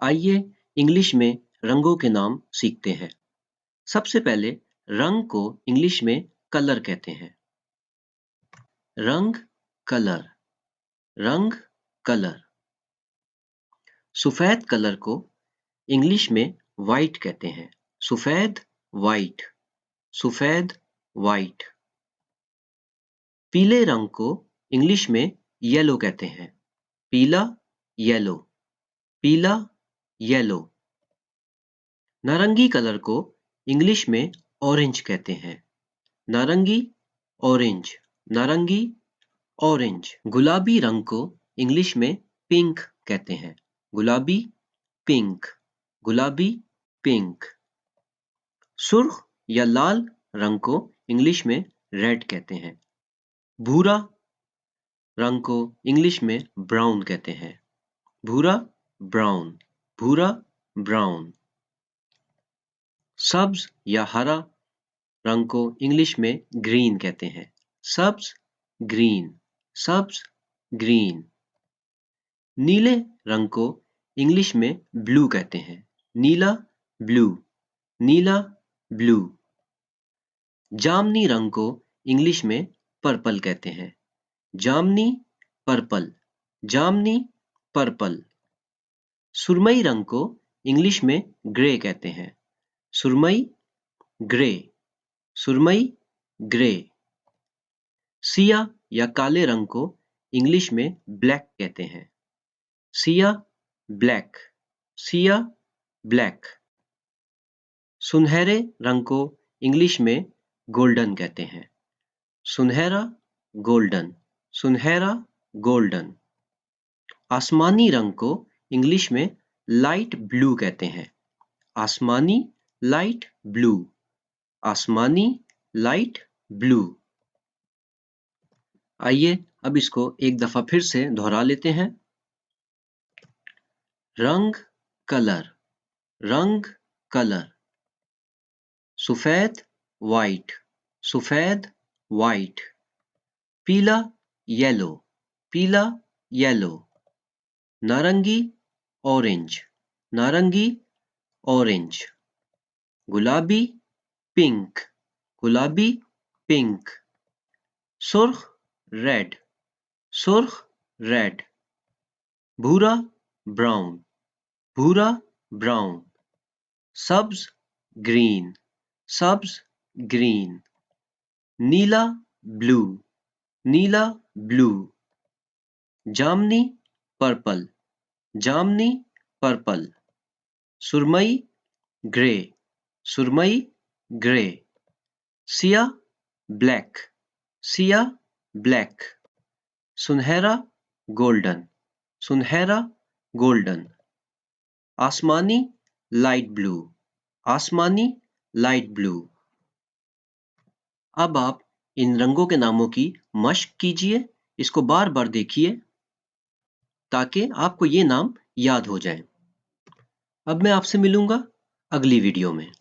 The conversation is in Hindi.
आइए इंग्लिश में रंगों के नाम सीखते हैं। सबसे पहले रंग को इंग्लिश में कलर कहते हैं। रंग, कलर, रंग, कलर। सफेद कलर को इंग्लिश में व्हाइट कहते हैं। सफेद, व्हाइट, सफेद, व्हाइट। पीले रंग को इंग्लिश में येलो कहते हैं। पीला, येलो, पीला, येलो। नारंगी कलर को इंग्लिश में ऑरेंज कहते हैं। नारंगी, ऑरेंज, नारंगी, ऑरेंज। गुलाबी रंग को इंग्लिश में पिंक कहते हैं। गुलाबी, पिंक, गुलाबी, पिंक। सुर्ख या लाल रंग को इंग्लिश में रेड कहते हैं। भूरा रंग को इंग्लिश में ब्राउन कहते हैं। भूरा, ब्राउन, भूरा, ब्राउन। सब्ज या हरा रंग को इंग्लिश में ग्रीन कहते हैं। सब्ज, ग्रीन, सब्ज, ग्रीन। नीले रंग को इंग्लिश में ब्लू कहते हैं। नीला, ब्लू, नीला, ब्लू। जामनी रंग को इंग्लिश में पर्पल कहते हैं। जामनी, पर्पल, जामनी, पर्पल। सुरमई रंग को इंग्लिश में ग्रे कहते हैं। सुरमई, ग्रे, सुरमई, ग्रे। सिया या काले रंग को इंग्लिश में ब्लैक कहते हैं। Siya, black, Siya, black. सुनहरे रंग को इंग्लिश में गोल्डन कहते हैं। सुनहरा, गोल्डन, सुनहरा, गोल्डन। आसमानी रंग को इंग्लिश में लाइट ब्लू कहते हैं। आसमानी, लाइट ब्लू, आसमानी, लाइट ब्लू। आइए अब इसको एक दफा फिर से दोहरा लेते हैं। रंग, कलर, रंग, कलर। सफेद, व्हाइट, सफेद, व्हाइट। पीला, येलो, पीला, येलो। नारंगी, ऑरेंज, नारंगी, ऑरेंज। गुलाबी, पिंक, गुलाबी, पिंक। सुर्ख, रेड, सुर्ख, रेड। भूरा, ब्राउन, भूरा, ब्राउन। सब्ज, ग्रीन, सब्ज, ग्रीन। नीला, ब्लू, नीला, ब्लू। जामनी, पर्पल, जामनी, पर्पल। सुरमई, ग्रे, सुरमई, grey. Siya, black, Siya, black. सुनहरा, गोल्डन, सुनहरा, गोल्डन। आसमानी, लाइट ब्लू, आसमानी, लाइट ब्लू। अब आप इन रंगों के नामों की मश्क कीजिए, इसको बार बार देखिए ताकि आपको ये नाम याद हो जाए। अब मैं आपसे मिलूंगा अगली वीडियो में।